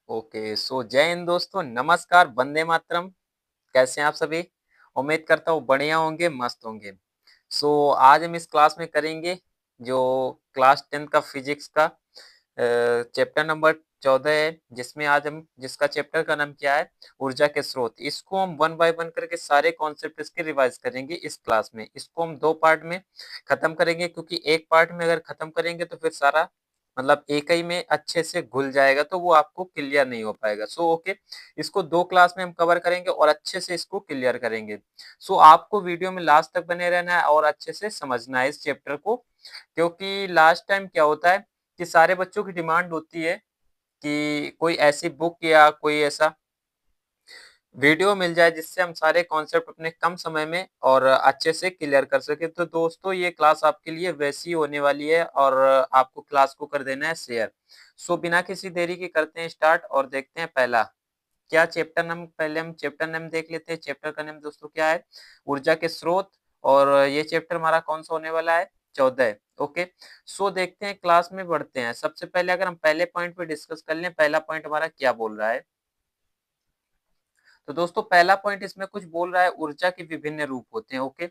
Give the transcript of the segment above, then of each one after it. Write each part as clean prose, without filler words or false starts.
Okay, सो जय हिंद दोस्तों, नमस्कार, वंदे मातरम। कैसे हैं आप सभी? उम्मीद करता हूँ बढ़िया होंगे, मस्त होंगे। सो आज हम इस क्लास में करेंगे जो क्लास 10th का फिजिक्स का चैप्टर नंबर 14 है, जिसमें आज हम जिसका चैप्टर का नाम क्या है? ऊर्जा के स्रोत। इसको हम वन बाय वन करके सारे कॉन्सेप्ट इसके रिवाइज करेंगे इस क्लास में। इसको हम 2 पार्ट में खत्म करेंगे, क्योंकि एक पार्ट में अगर खत्म करेंगे तो फिर सारा मतलब एक ही में अच्छे से घुल जाएगा, तो वो आपको क्लियर नहीं हो पाएगा। सो ओके, इसको 2 क्लास में हम कवर करेंगे और अच्छे से इसको क्लियर करेंगे। सो आपको वीडियो में लास्ट तक बने रहना है और अच्छे से समझना है इस चैप्टर को, क्योंकि लास्ट टाइम क्या होता है कि सारे बच्चों की डिमांड होती है कि कोई ऐसी बुक या कोई ऐसा वीडियो मिल जाए जिससे हम सारे कॉन्सेप्ट अपने कम समय में और अच्छे से क्लियर कर सके। तो दोस्तों, ये क्लास आपके लिए वैसी होने वाली है और आपको क्लास को कर देना है शेयर। सो बिना किसी देरी के करते हैं स्टार्ट और देखते हैं पहला क्या चैप्टर नाम। पहले हम चैप्टर नेम देख लेते हैं। चैप्टर का नेम दोस्तों क्या है? ऊर्जा के स्रोत। और ये चैप्टर हमारा कौन सा होने वाला है? 14। ओके, सो देखते हैं, क्लास में बढ़ते हैं। सबसे पहले अगर हम पहले पॉइंट पे डिस्कस कर लें, पहला पॉइंट हमारा क्या बोल रहा है? तो दोस्तों, पहला पॉइंट इसमें कुछ बोल रहा है, ऊर्जा के विभिन्न रूप होते हैं। ओके,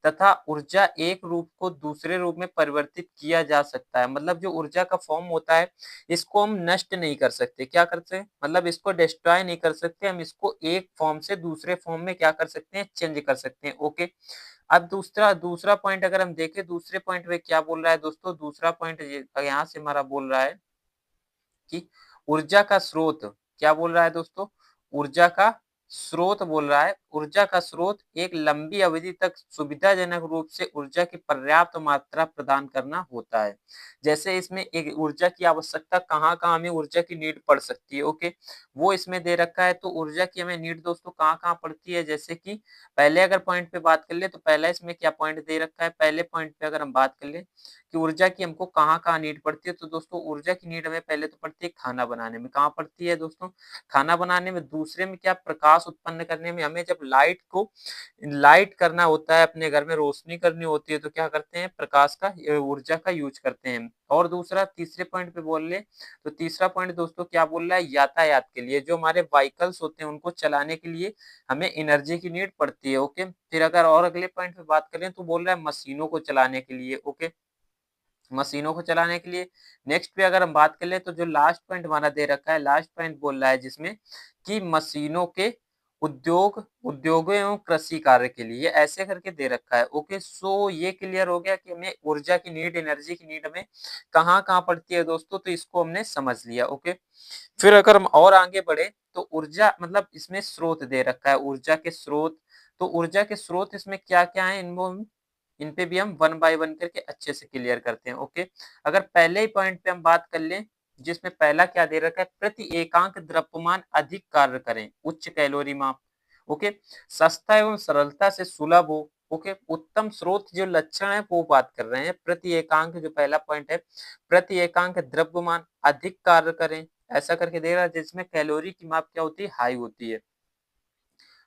तथा ऊर्जा एक रूप को दूसरे रूप में परिवर्तित किया जा सकता है। मतलब जो ऊर्जा का फॉर्म होता है, इसको हम नष्ट नहीं कर सकते। क्या करते हैं? मतलब इसको डिस्ट्रॉय नहीं कर सकते। हम इसको एक फॉर्म से दूसरे फॉर्म में क्या कर सकते हैं? चेंज कर सकते हैं। ओके, अब दूसरा दूसरा पॉइंट अगर हम देखें, दूसरे पॉइंट में क्या बोल रहा है दोस्तों? दूसरा पॉइंट यहाँ से हमारा बोल रहा है कि ऊर्जा का स्रोत। क्या बोल रहा है दोस्तों? ऊर्जा का स्रोत बोल रहा है। ऊर्जा का स्रोत एक लंबी अवधि तक सुविधाजनक रूप से ऊर्जा की पर्याप्त मात्रा प्रदान करना होता है। जैसे इसमें एक ऊर्जा की आवश्यकता कहाँ-कहाँ हमें ऊर्जा की नीड पड़ सकती है। ओके, वो इसमें दे रखा है। तो ऊर्जा की हमें नीड दोस्तों कहाँ-कहाँ पड़ती है? जैसे कि पहले अगर पॉइंट पे बात कर ले, तो पहला इसमें क्या पॉइंट दे रखा है? पहले पॉइंट पे अगर हम बात कर ले कि ऊर्जा की हमको कहाँ-कहाँ नीड पड़ती है, तो दोस्तों ऊर्जा की नीड हमें पहले तो पड़ती है खाना बनाने में। कहाँ पड़ती है दोस्तों? खाना बनाने में। दूसरे में क्या? प्रकाश उत्पन्न करने में। हमें जब लाइट करना होता है, अपने घर में रोशनी करनी होती है, तो क्या करते हैं? प्रकाश का ऊर्जा का यूज़ करते हैं। और दूसरा तीसरे पॉइंट पे बोल ले, तो तीसरा पॉइंट दोस्तों क्या बोल रहा है? यातायात के लिए, जो हमारे व्हीकल्स होते हैं उनको चलाने के लिए हमें एनर्जी की नीड पड़ती है। ओके, फिर अगर और अगले पॉइंट पे बात करें, तो बोल रहा है मशीनों को चलाने के लिए। ओके, मशीनों को चलाने के लिए। नेक्स्ट पे अगर हम बात कर ले, तो जो लास्ट पॉइंट हमारा दे रखा है, लास्ट पॉइंट बोल रहा है जिसमें कि मशीनों के उद्योगों एवं कृषि कार्य के लिए, ऐसे करके दे रखा है। ओके, सो ये क्लियर हो गया कि हमें ऊर्जा की नीड, एनर्जी की नीड हमें कहाँ-कहाँ पड़ती है दोस्तों, तो इसको हमने समझ लिया। ओके, फिर अगर हम और आगे बढ़े, तो ऊर्जा मतलब इसमें स्रोत दे रखा है, ऊर्जा के स्रोत। तो ऊर्जा के स्रोत इसमें क्या-क्या हैं, इन पे भी हम वन बाय वन करके अच्छे से क्लियर करते हैं। ओके, अगर पहले ही पॉइंट पे हम बात कर लें, जिसमें पहला क्या दे रखा है? प्रति एकांक द्रव्यमान अधिक कार्य करें, उच्च कैलोरी माप। ओके, सस्ता एवं सरलता से सुलभ हो। ओके, उत्तम स्रोत जो लक्षण है वो बात कर रहे हैं। प्रति एकांक जो पहला पॉइंट है, प्रति एकांक द्रव्यमान अधिक कार्य करें, ऐसा करके दे रहा है, जिसमें कैलोरी की माप क्या होती है? हाई होती है।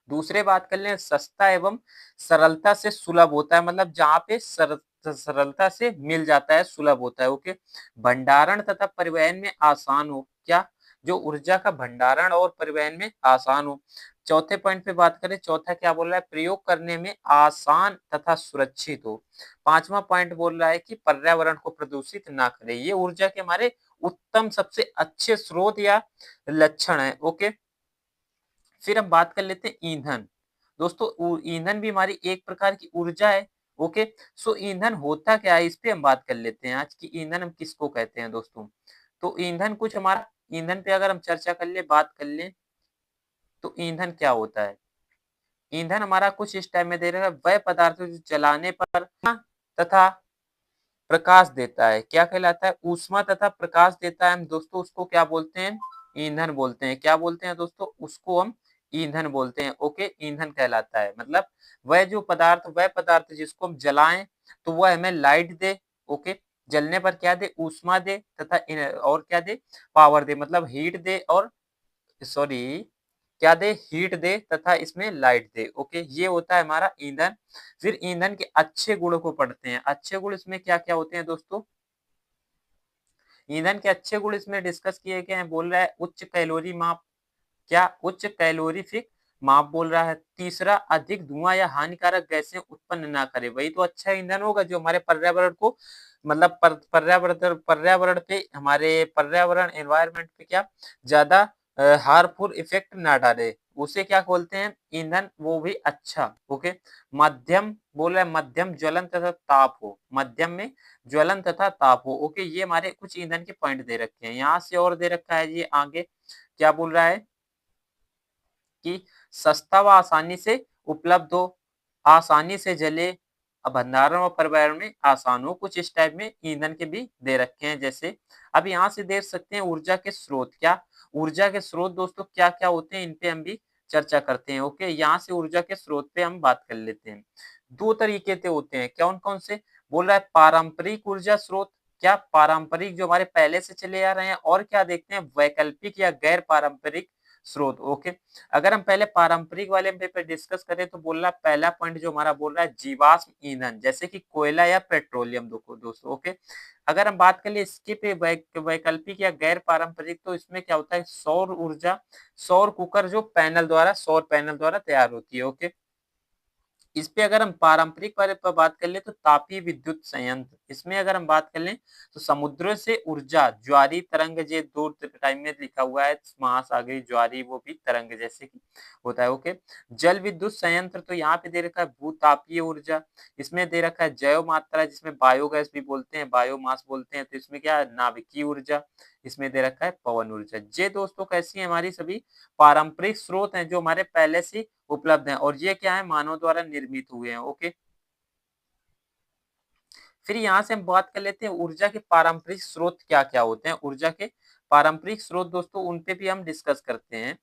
दूसरे बात कर लें, सस्ता एवं सरलता से सुलभ होता है, मतलब जहाँ पे सरलता से मिल जाता है, सुलभ होता है। ओके, भंडारण तथा परिवहन में आसान हो। क्या? जो ऊर्जा का भंडारण और परिवहन में आसान हो। चौथे पॉइंट पे बात करें, चौथा क्या बोल रहा है? प्रयोग करने में आसान तथा सुरक्षित हो। पांचवा पॉइंट बोल रहा है कि पर्यावरण को प्रदूषित ना करे। ये ऊर्जा के हमारे उत्तम सबसे अच्छे स्रोत या लक्षण है। ओके, फिर हम बात कर लेते हैं ईंधन। दोस्तों, ईंधन भी हमारी एक प्रकार की ऊर्जा है। ओके, सो ईंधन होता क्या है, इस पे हम बात कर लेते हैं आज की। ईंधन हम किसको कहते हैं दोस्तों? तो ईंधन कुछ हमारा, ईंधन पे अगर हम चर्चा कर ले, बात कर लें, तो ईंधन क्या होता है? ईंधन हमारा कुछ इस टाइम में दे रहा है, वह पदार्थ जो जलाने पर तथा प्रकाश देता है। क्या कहलाता है? ऊष्मा तथा प्रकाश देता है। हम दोस्तों उसको क्या बोलते हैं? ईंधन बोलते हैं। क्या बोलते हैं दोस्तों? उसको हम ईंधन बोलते हैं। ओके, ईंधन कहलाता है, मतलब वह पदार्थ जिसको हम जलाएं तो वह हमें लाइट दे। ओके, जलने पर क्या दे? ऊष्मा दे तथा और क्या दे? पावर दे, मतलब हीट दे और सॉरी क्या दे? हीट दे तथा इसमें लाइट दे। ओके, ये होता है हमारा ईंधन। फिर ईंधन के अच्छे गुणों को पढ़ते हैं। अच्छे गुण इसमें क्या क्या होते हैं दोस्तों? ईंधन के अच्छे गुण इसमें डिस्कस किए गए हैं। बोल रहा है उच्च कैलोरी माप, क्या उच्च कैलोरीफिक माप बोल रहा है। तीसरा, अधिक धुआं या हानिकारक गैसें उत्पन्न ना करे, वही तो अच्छा ईंधन होगा जो हमारे पर्यावरण को मतलब पर्यावरण पे, हमारे पर्यावरण एनवायरनमेंट पे क्या ज्यादा हार्मफुल इफेक्ट ना डाले, उसे क्या बोलते हैं ईंधन, वो भी अच्छा। ओके। मध्यम बोल रहा है, मध्यम ज्वलन तथा ताप हो, मध्यम में ज्वलन तथा ताप हो। ओके, ये हमारे कुछ ईंधन के पॉइंट दे रखे हैं। यहाँ से और दे रखा है ये आगे क्या बोल रहा है कि सस्ता व आसानी से उपलब्ध हो, आसानी से जले, भंडारण और परिवहन में आसान हो, कुछ इस टाइप में ईंधन के भी दे रखे हैं। जैसे अब यहाँ से देख सकते हैं ऊर्जा के स्रोत, क्या ऊर्जा के स्रोत दोस्तों क्या क्या होते हैं, इन पे हम भी चर्चा करते हैं। ओके, यहाँ से ऊर्जा के स्रोत पे हम बात कर लेते हैं। दो तरीके से होते हैं, कौन कौन से, बोल रहा है पारंपरिक ऊर्जा स्रोत, क्या पारंपरिक जो हमारे पहले से चले आ रहे हैं, और क्या देखते हैं वैकल्पिक या गैर पारंपरिक स्रोत। ओके, अगर हम पहले पारंपरिक वाले पे डिस्कस करें तो बोल रहा है पहला पॉइंट जो हमारा बोल रहा है जीवाश्म ईंधन, जैसे कि कोयला या पेट्रोलियम दोस्तों। ओके, अगर हम बात करें इसके पे वैकल्पिक या गैर पारंपरिक, तो इसमें क्या होता है सौर ऊर्जा, सौर कुकर जो पैनल द्वारा, सौर पैनल द्वारा तैयार होती है। ओके, इस पे अगर हम पारंपरिक वाले पर बात कर ले तो तापीय विद्युत संयंत्र, इसमें अगर हम बात कर लें तो समुद्र से ऊर्जा, ज्वारी तरंग, जे दो टाइम में लिखा हुआ है महासागरी ज्वारी, वो भी तरंग जैसे कि होता है। ओके, जल विद्युत संयंत्र, तो यहाँ पे दे रखा है भूतापीय ऊर्जा, इसमें दे रखा है जैव मात्रा, जिसमें बायोगैस भी बोलते हैं, बायोमास बोलते हैं, तो इसमें क्या है नाभिकीय ऊर्जा, इसमें दे रखा है पवन ऊर्जा। ये दोस्तों कैसी है हमारी सभी पारंपरिक स्रोत हैं जो हमारे पहले से उपलब्ध हैं, और ये क्या है मानव द्वारा निर्मित हुए हैं। ओके, फिर यहाँ से हम बात कर लेते हैं ऊर्जा के पारंपरिक स्रोत क्या क्या होते हैं। ऊर्जा के पारंपरिक स्रोत दोस्तों उन पे भी हम डिस्कस करते हैं।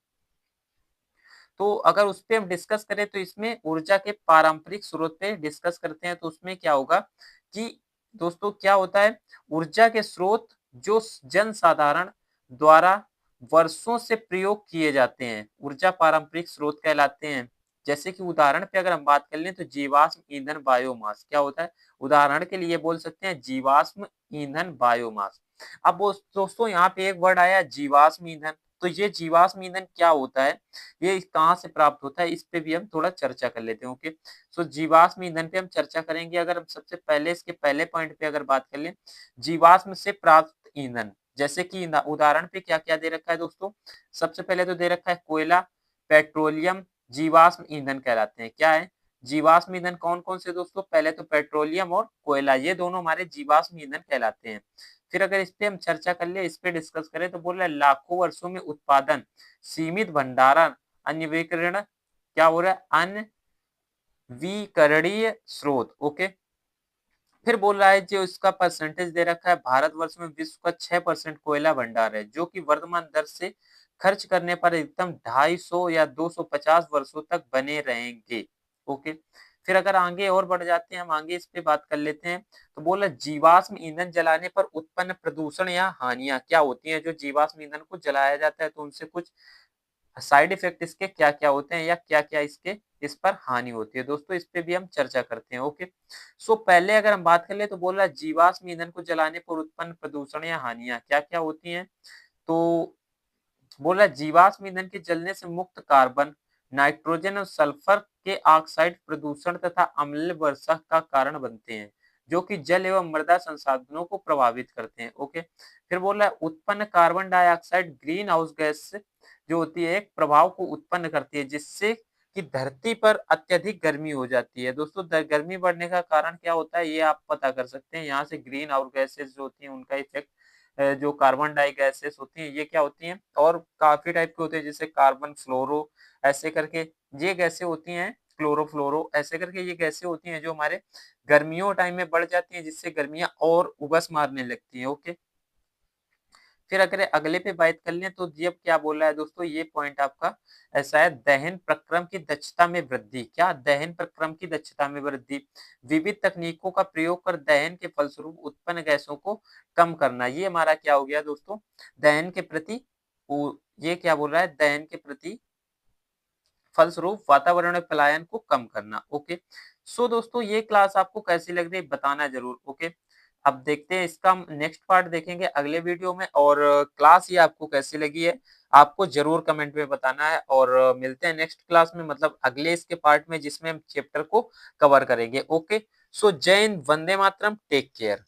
तो अगर उस पे हम डिस्कस करें तो इसमें ऊर्जा के पारंपरिक स्रोत पे डिस्कस करते हैं, तो उसमें क्या होगा कि दोस्तों क्या होता है ऊर्जा के स्रोत जो जनसाधारण द्वारा वर्षों से प्रयोग किए जाते हैं, ऊर्जा पारंपरिक स्रोत कहलाते हैं। जैसे कि उदाहरण पे अगर हम बात कर लें तो जीवाश्म ईंधन बायोमास क्या होता है, उदाहरण के लिए बोल सकते हैं जीवाश्म ईंधन बायोमास। अब वो दोस्तों यहाँ पे एक वर्ड आया जीवाश्म ईंधन, तो ये जीवाश्म ईंधन क्या होता है, ये कहाँ से प्राप्त होता है, इस पे भी हम थोड़ा चर्चा कर लेते हैं। ओके, सो जीवाश्म ईंधन पे हम चर्चा करेंगे। अगर हम सबसे पहले इसके पहले पॉइंट पे अगर बात कर लें, जीवाश्म से प्राप्त ईंधन, जैसे कि उदाहरण पे क्या क्या दे रखा है दोस्तों, सबसे पहले तो दे रखा है कोयला, पेट्रोलियम, जीवाश्म ईंधन कहलाते हैं। क्या है जीवाश्म ईंधन, कौन कौन से दोस्तों, पहले तो पेट्रोलियम और कोयला, ये दोनों हमारे जीवाश्म ईंधन कहलाते हैं। फिर अगर इस पे हम चर्चा कर ले, इस पे डिस्कस करें, तो बोल रहा है लाखों वर्षों में उत्पादन, सीमित भंडारण, अन्वीकरण, क्या हो रहा है अनवीकरणीय स्रोत। ओके, फिर बोल रहा है जो इसका परसेंटेज दे रखा है, भारतवर्ष में विश्व का 6% कोयला भंडार है, जो कि वर्तमान दर से खर्च करने पर एकदम 250 या 250 वर्षों तक बने रहेंगे। ओके, फिर अगर आगे और बढ़ जाते हैं, हम आगे इस पे बात कर लेते हैं। तो बोला जीवाश्म ईंधन जलाने पर उत्पन्न प्रदूषण या हानियां क्या होती हैं, जो जीवाश्म ईंधन को जलाया जाता है तो उनसे कुछ साइड इफेक्ट इसके क्या क्या होते हैं, या क्या क्या इसके इस पर हानि होती है दोस्तों, इस पे भी हम चर्चा करते हैं। ओके, सो पहले अगर हम बात कर ले तो बोल रहा है जीवाश्म ईंधन को जलाने पर उत्पन्न प्रदूषण या हानियां क्या क्या होती हैं। तो बोल रहा है जीवाश्म ईंधन के जलने से मुक्त कार्बन, नाइट्रोजन और सल्फर के ऑक्साइड प्रदूषण तथा अम्लीय वर्षा का कारण बनते हैं, जो कि जल एवं मृदा संसाधनों को प्रभावित करते हैं। ओके, फिर बोल रहा है उत्पन्न carbon dioxide green house gas जो होती है एक प्रभाव को उत्पन्न करती है, जिससे कि धरती पर अत्यधिक गर्मी हो जाती है। दोस्तों गर्मी बढ़ने का कारण क्या होता है ये आप पता कर सकते हैं, यहाँ से ग्रीन हाउस गैसेस जो होती हैं उनका इफेक्ट, जो कार्बन डाई गैसेस होती हैं ये क्या होती हैं, और काफी टाइप के होते हैं, जैसे कार्बन फ्लोरो ऐसे करके ये गैसें होती हैं, क्लोरोफ्लोरो ऐसे करके ये गैसें होती हैं जो हमारे गर्मियों टाइम में बढ़ जाती हैं, जिससे गर्मियां और उबस मारने लगती हैं। ओके, फिर अगर अगले पे बात कर लें तो ये क्या बोल रहा है दोस्तों, ये पॉइंट आपका ऐसा है, दहन प्रक्रम की दक्षता में वृद्धि, क्या दहन प्रक्रम की दक्षता में वृद्धि, विविध तकनीकों का प्रयोग कर दहन के फलस्वरूप उत्पन्न गैसों को कम करना, ये हमारा क्या हो गया दोस्तों दहन के प्रति, ये क्या बोल रहा है दहन के प्रति फलस्वरूप वातावरण में पलायन को कम करना। ओके, सो दोस्तों ये क्लास आपको कैसी लग रही है बताना जरूर। ओके, अब देखते हैं इसका हम नेक्स्ट पार्ट देखेंगे अगले वीडियो में और क्लास ये आपको कैसी लगी है आपको ज़रूर कमेंट में बताना है और मिलते हैं नेक्स्ट क्लास में मतलब अगले इसके पार्ट में जिसमें हम चैप्टर को कवर करेंगे। ओके, सो जय हिंद, वंदे मातरम, टेक केयर।